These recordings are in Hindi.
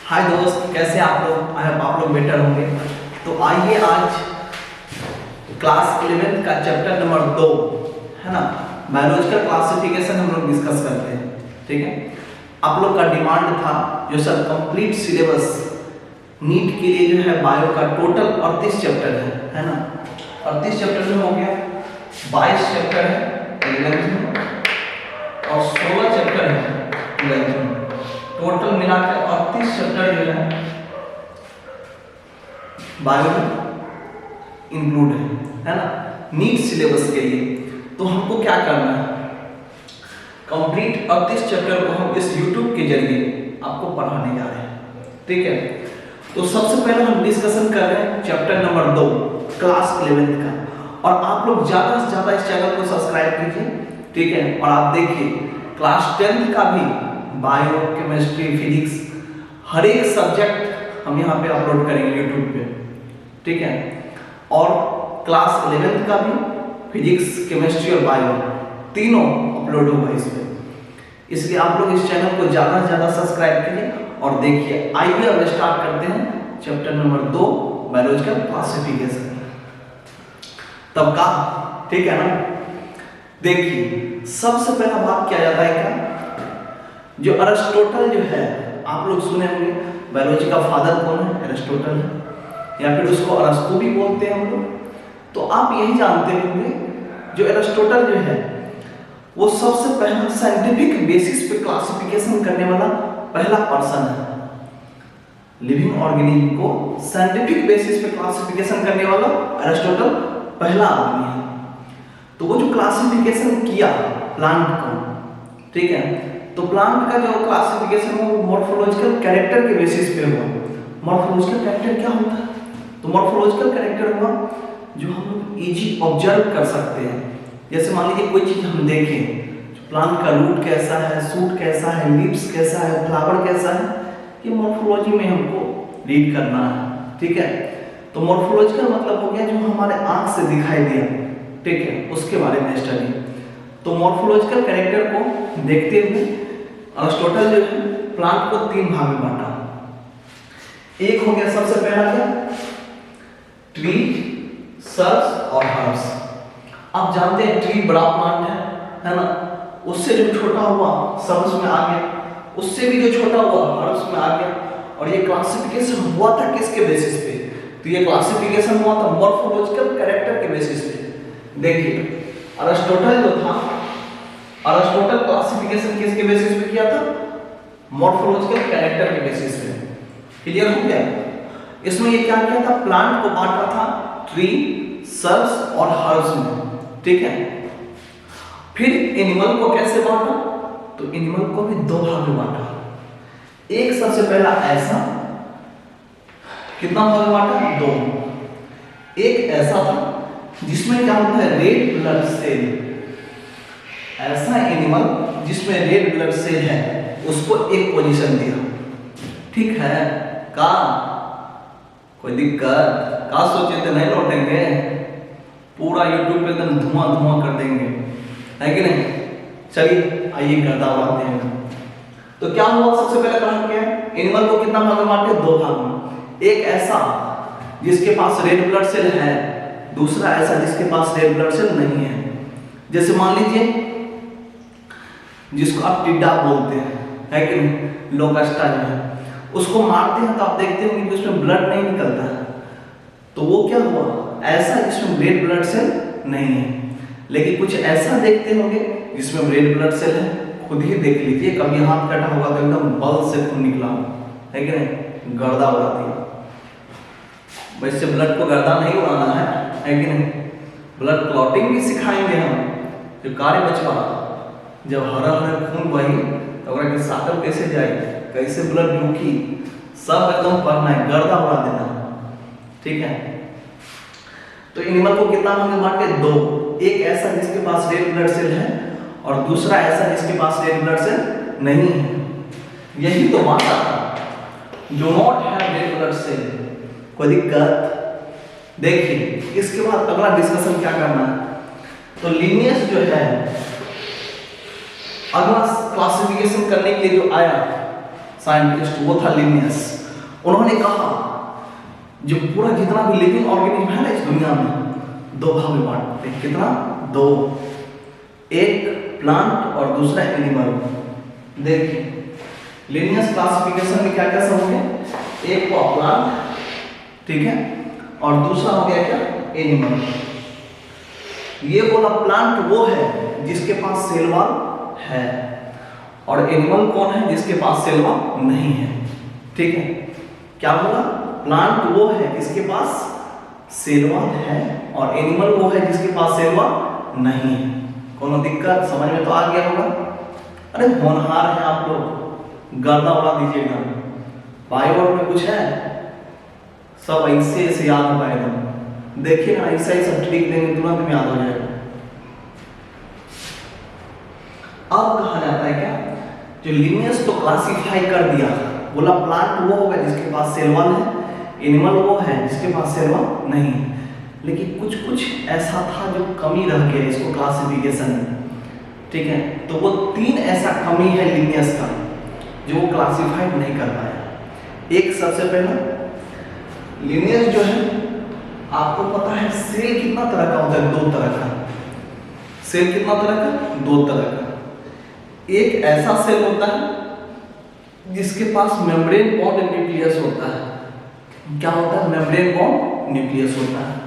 हाय दोस्त, कैसे आप लोग? आई होप आप लोग बेटर होंगे। तो आइए आज क्लास 11 का चैप्टर नंबर 2 है ना, बायोलॉजिकल क्लासिफिकेशन हम लोग डिस्कस करते हैं। ठीक है, आप लोग का डिमांड था जो सर कंप्लीट सिलेबस नीट के लिए जो है बायो का टोटल 38 चैप्टर है ना। 38 चैप्टर में हो गया, 22 चैप्टर है 11th में और 16 चैप्टर है 11th में। टोटल मिलाकर 38 चैप्टर जो है बायो में इंक्लूड है ना, नीट सिलेबस के लिए। तो हमको क्या करना है, कंप्लीट 38 चैप्टर को हम इस YouTube के जरिए आपको पढ़ाने जा रहे हैं। ठीक है, तो सबसे पहले हम डिस्कशन कर रहे हैं चैप्टर नंबर 2 क्लास 11 का। और आप लोग ज़्यादा से ज़्यादा इस चैनल को सब्सक्राइब कीजिए। ठीक है, और आप देखिए क्लास 10 का भी बायो, केमिस्ट्री, फिजिक्स हर एक सब्जेक्ट हम यहाँ पे अपलोड करेंगे YouTube पे। ठीक है, और क्लास 11 का भी फिजिक्स, केमिस्ट्री और बायो तीनों अपलोड होगा इस पे। इसलिए आप लोग इस चैनल को ज़्यादा से ज़्यादा सब्सक्राइब कीजिए और देखिए। आइए अब स्टार्ट करते हैं चैप्टर नंबर 2 बायोलॉजिकल क्लासिफिकेशन। तब का ठीक है ना। देखिए सबसे पहला बात क्या जाता है क्या, जो अरिस्टोटल जो है, आप लोग सुने होंगे बायोलॉजी का फादर कौन है, अरिस्टोटल है, या फिर उसको अरस्तु भी बोलते हैं हम लोग। तो आप यही जानते होंगे जो अरिस्टोटल जो है वो सबसे पहला साइंटिफिक बेसिस पे क्लासिफिकेशन करने वाला पहला पर्सन है। लिविंग ऑर्गेनिज्म को साइंटिफिक बेसिस पे क्लासिफिकेशन करने वाला अरिस्टोटल पहला आदमी है। तो वो जो क्लासिफिकेशन किया प्लांट को, ठीक है, तो प्लांट का जो क्लासिफिकेशन है वो मॉर्फोलॉजिकल कैरेक्टर के बेसिस पे हुआ। मॉर्फोलॉजिकल कैरेक्टर क्या होता है, तो मॉर्फोलॉजिकल कैरेक्टर हुआ जो हम लोग इजी ऑब्जर्व कर सकते हैं। जैसे मान लीजिए कोई चीज हम देखें, प्लांट का रूट कैसा है, सूट कैसा है, लीव्स कैसा है, फ्लावर कैसा है, ये मॉर्फोलॉजी में हमको रीड करना है। ठीक है, तो मॉर्फोलॉजिकल मतलब हो गया जो हमारे आंख से दिखाई दिया, ठीक है, उसके बारे में स्टडी। तो मॉर्फोलॉजिकल कैरेक्टर को देखते हुए अरिस्टोटल जो है प्लांट को 3 भाग में बांटा। एक हो गया सबसे पहला क्या, ट्री, सर्ब्स और हर्ब्स। आप जानते हैं ट्री बड़ा प्लांट है ना, उससे जो छोटा हुआ सर्ब्स में आ गया, उससे भी जो छोटा हुआ हर्ब्स में आ गया। और ये क्लासिफिकेशन हुआ था किसके बेसिस पे, तो ये क्लासिफिकेशन हुआ था मॉर्फोलॉजिकल कैरेक्टर के बेसिस पे। देखिए अरिस्टोटल जो था, अरिस्टोटल क्लासिफिकेशन किसके बेसिस पे किया था, मॉर्फोलॉजिकल कैरेक्टर के बेसिस पे। क्लियर हो गया। इसमें ये क्या किया था, प्लांट को बांटा था ट्री, सर्ब्स और हर्ब्स में। ठीक है, फिर एनिमल को कैसे बांटा, तो एनिमल को भी 2 भाग में बांटा। एक सबसे पहला ऐसा, कितना भाग में बांटा, 2। एक ऐसा था जिसमें क्या होता है, रेड ब्लड सेल। ऐसा एनिमल जिसमें रेड ब्लड सेल है उसको एक पोजीशन दिया। ठीक है, का कोई दिक्कत का सोचे थे नहीं लौटेंगे, पूरा यूट्यूब पे एकदम धुआं धुआं कर देंगे, है कि नहीं। चलिए आइए गर्दा उड़ाते हैं। तो क्या हुआ, सबसे पहले कहा क्या है, एनिमल को कितना भाग में बांटे, 2 भाग में। एक ऐसा जिसके पास रेड ब्लड सेल है, दूसरा ऐसा जिसके पास रेड ब्लड सेल नहीं है। जैसे मान लीजिए जिसको आप टिड्डा बोलते हैं, है कि नहीं, लोकस्टा जो है, उसको मारते हैं तो आप देखते होंगे कि उसमें ब्लड नहीं निकलता है। तो वो क्या हुआ, ऐसा जिसमें रेड ब्लड सेल नहीं है। लेकिन कुछ ऐसा देखते होंगे जिसमें रेड ब्लड सेल है, खुद ही देख लीजिए, कभी हाथ कटा होगा तो एकदम बल से खून निकला है कि नहीं, गर्दा उड़ाती है। वैसे ब्लड को गर्दा नहीं उड़ाना है कि नहीं, ब्लड क्लॉटिंग भी सिखाएंगे हम। जो कार्य बचवा जब हरा हरा खून बही तो के साटल कैसे जाए, कैसे ब्लड रुकी, सब एकदम पढ़ना है, गर्दा उड़ा देना। ठीक है, तो एनिमल को कितना भाग में बांटे, 2। एक ऐसा जिसके पास रेड ब्लड सेल है और दूसरा ऐसा जिसके पास रेड ब्लड सेल नहीं है। यही तो बात था, do not have red blood cell, कोई दिक्कत। देखिए इसके बाद अगला डिस्कशन क्या करना है, तो लीनियस जो है अगला क्लासिफिकेशन करने के लिए जो आया साइंटिस्ट, वो था लिनियस। उन्होंने कहा जो पूरा जितना भी लिविंग ऑर्गेनिज्म है ना इस दुनिया में, दो भाग में बांटते हैं। कितना? दो, एक प्लांट और दूसरा एनिमल। देखिए लिनियस क्लासिफिकेशन में क्या क्या सब हो गया, एक हुआ प्लांट, ठीक है, और दूसरा हो गया क्या, एनिमल। ये बोला प्लांट वो है जिसके पास सेल वॉल है, और एनिमल कौन है जिसके पास सेल वॉल नहीं है। ठीक है, क्या बोला, प्लांट वो है जिसके पास सेल वॉल है, और एनिमल वो है जिसके पास सेल वॉल नहीं है। कोनो दिक्कत? समझ में तो आ गया होगा। अरे होनहार है आप लोग, गर्दा उड़ा दीजिएगा। बायोवर्ड में कुछ है, सब ऐसे ऐसे याद होगा एकदम। देखिए ना, ऐसा ऐसा ट्रिक देंगे तुरंत में याद हो जाएगा। अब कहा जाता है क्या, जो लिनियस तो क्लासिफाई कर दिया, बोला प्लांट वो होगा जिसके पास सेल वॉल है, एनिमल वो है जिसके पास सेल वॉल नहीं। लेकिन कुछ कुछ ऐसा था जो कमी रह गया इसको क्लासिफिकेशन में। ठीक है, तो वो तीन ऐसा कमी है लिनियस का जो वो क्लासिफाइड नहीं कर पाया। एक सबसे पहला, लिनियस जो है आपको पता है सेल कितना तरह का होता है, दो तरह का। सेल कितना तरह का, दो तरह का। एक ऐसा सेल होता है जिसके पास मेम्ब्रेन बॉन्ड न्यूक्लियस होता है। क्या होता है? मेम्ब्रेन बॉन्ड न्यूक्लियस होता है।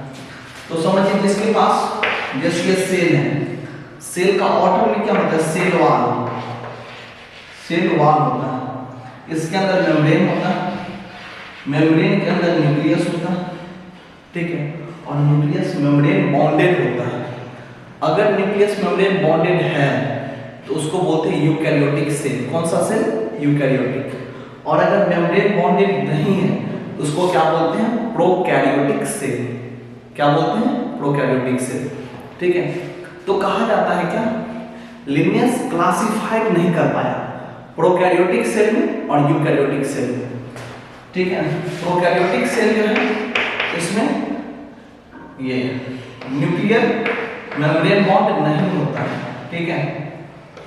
तो समझिए जिसके पास, जैसे ये सेल है, सेल का आउटर में क्या होता है, सेल वॉल, सेल वॉल होता है। इसके अंदर मेम्ब्रेन होता है, मेम्ब्रेन के अंदर न्यूक्लियस होता है। ठीक है, और न्यूक्लियस मेम्ब्रेन बॉन्डेड होता है। अगर न्यूक्लियस मेम्ब्रेन बॉन्डेड है तो उसको बोलते हैं यूकैरियोटिक सेल। कौन सा सेल? यूकैरियोटिक। और अगर मेम्ब्रेन बॉन्डेड नहीं है तो उसको क्या बोलते हैं? Prokaryotic cell. क्या बोलते हैं? Prokaryotic cell. ठीक है, तो कहा जाता है क्या, लिनियस क्लासिफाइड नहीं कर पाया प्रोकैरियोटिक सेल में और यूकैरियोटिक सेल में। ठीक है, प्रोकैरियोटिक सेल जो है इसमें ये न्यूक्लियर मेम्ब्रेन बॉन्ड नहीं होता है। ठीक है,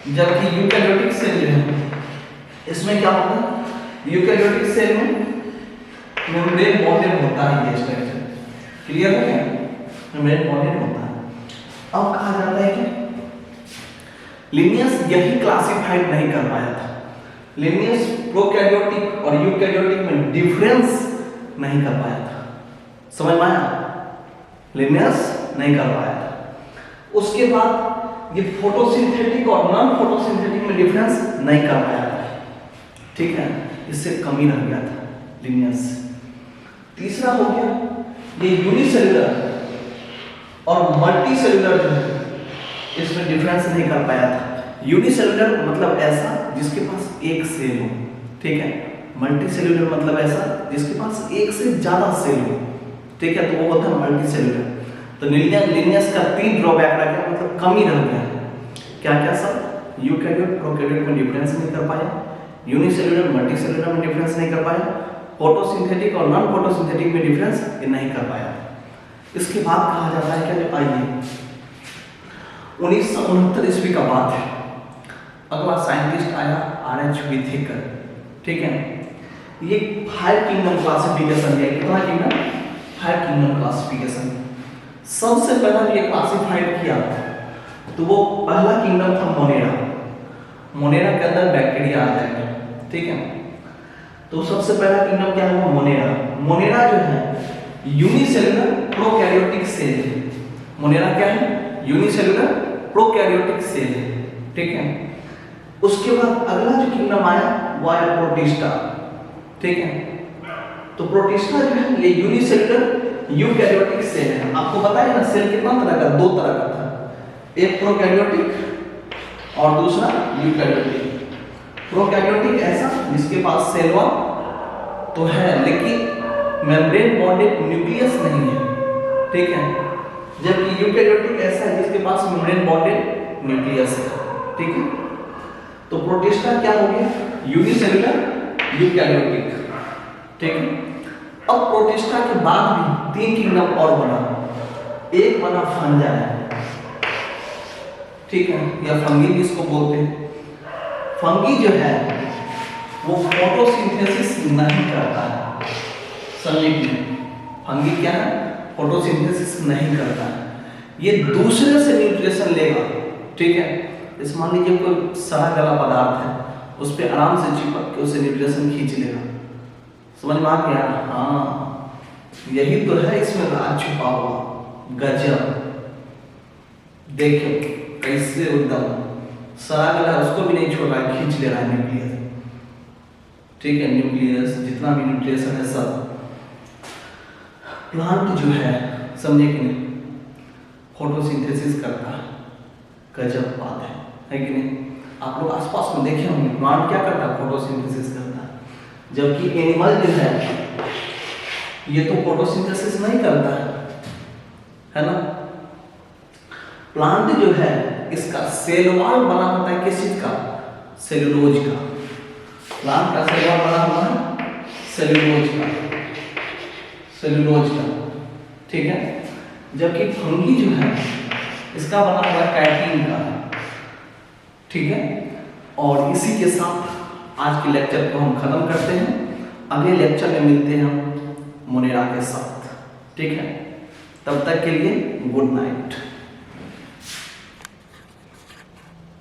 जबकि यूकैरियोटिक सेल जो है इसमें क्या होता है, यूकैरियोटिक सेल में मेम्ब्रेन बॉन्डेड होता है ये स्ट्रक्चर। क्लियर है क्या? मेम्ब्रेन बॉन्डेड होता है। अब कहा जाता है कि लिनियस यही क्लासिफाइड नहीं कर पाया था। लिनियस प्रोकैरियोटिक और यूकैरियोटिक में डिफरेंस नहीं कर पाया था। समझ में आया? लिनियस नहीं कर पाया था। उसके बाद ये फोटोसिंथेटिक और नॉन फोटोसिंथेटिक में डिफरेंस नहीं कर पाया था। ठीक है, इससे कमी रह गया था लिनियस। तीसरा हो गया ये यूनिसेलुलर और मल्टी सेलुलर जो है इसमें डिफरेंस नहीं कर पाया था। यूनिसेलुलर मतलब ऐसा जिसके पास एक सेल हो। ठीक है, मल्टी सेलुलर मतलब ऐसा जिसके पास एक से ज्यादा सेल हो। ठीक है, तो वो होता है मल्टी सेलुलर। तो लिनियस का तीन ड्रॉबैक रह गया, मतलब कमी रह गया। क्या क्या सब? यूकैरियोट प्रोकैरियोट में डिफरेंस नहीं कर पाया, यूनिसेलुलर मल्टी सेलुलर में डिफरेंस नहीं कर पाया, फोटोसिंथेटिक और नॉन फोटोसिंथेटिक में डिफरेंस नहीं कर पाया। इसके बाद कहा जाता है क्या, जो आइए 1969 ईस्वी का बात है, अगला साइंटिस्ट आया आर.एच. व्हिटेकर। ठीक है, ये 5 किंगडम क्लासिफिकेशन है। कितना किंगडम? 5 kingdom classification. सबसे पहला ये क्लासिफाइड किया तो वो पहला किंगडम था मोनेरा। मोनेरा के अंदर बैक्टीरिया आ जाएगा। ठीक है, तो सबसे पहला किंगडम क्या है? मोनेरा। मोनेरा जो है यूनिसेलुलर प्रोकैरियोटिक सेल है। मोनेरा क्या है? यूनिसेलुलर प्रोकैरियोटिक सेल है। ठीक है, उसके बाद अगला जो किंगडम आया वो आया प्रोटिस्टा। ठीक है, तो प्रोटिस्टा जो है ये यूनिसेलुलर यूकैरियोटिक सेल है। आपको पता है ना सेल कितना तरह का? दो तरह का था, एक प्रोकैरियोटिक और दूसरा यूकैरियोटिक। प्रोकैरियोटिक ऐसा जिसके पास सेल वॉल तो है लेकिन मेम्ब्रेन बॉन्डेड न्यूक्लियस नहीं है। ठीक है, जबकि यूकैरियोटिक ऐसा है जिसके पास मेम्ब्रेन बॉन्डेड न्यूक्लियस है। ठीक है, तो प्रोटिस्टा क्या हो गया? Unicellular eukaryotic. ठीक है, अब प्रोटिस्टा के बाद भी 3 किंगडम और बना। एक बना फंजाई। ठीक है, या फंगी भी इसको बोलते हैं। फंगी जो है वो फोटोसिंथेसिस नहीं करता है। समझिए फंगी क्या है, फोटोसिंथेसिस नहीं करता है, ये दूसरे से न्यूट्रिशन लेगा। ठीक है, इस मान लीजिए कोई सड़ा गला पदार्थ है, उस पर आराम से चिपक के उसे न्यूट्रिशन खींच लेगा। समझ में आ गया? हाँ, यही तो है इसमें राज छुपा हुआ। गजब, देखिए कैसे एकदम सड़ा गला उसको भी नहीं छोड़ रहा है, खींच ले रहा है न्यूक्लियस। ठीक है, न्यूक्लियस जितना भी न्यूट्रिशन है सब। प्लांट जो है समझे कि नहीं, फोटोसिंथेसिस करता है। गजब बात है कि नहीं? आप लोग आसपास में देखे होंगे प्लांट क्या करता है, फोटोसिंथेसिस करता है, जबकि एनिमल जो है ये तो फोटोसिंथेसिस नहीं करता है ना। प्लांट जो है इसका सेल वॉल बना होता है किस चीज का, सेलुलोज का। प्लांट का सेल वॉल बना हुआ है सेलुलोज का, सेलुलोज का। ठीक है, जबकि फंगी जो है इसका बना हुआ है काइटिन का। ठीक है, और इसी के साथ आज के लेक्चर को हम खत्म करते हैं। अगले लेक्चर में मिलते हैं हम मोनेरा के साथ। ठीक है, तब तक के लिए गुड नाइट।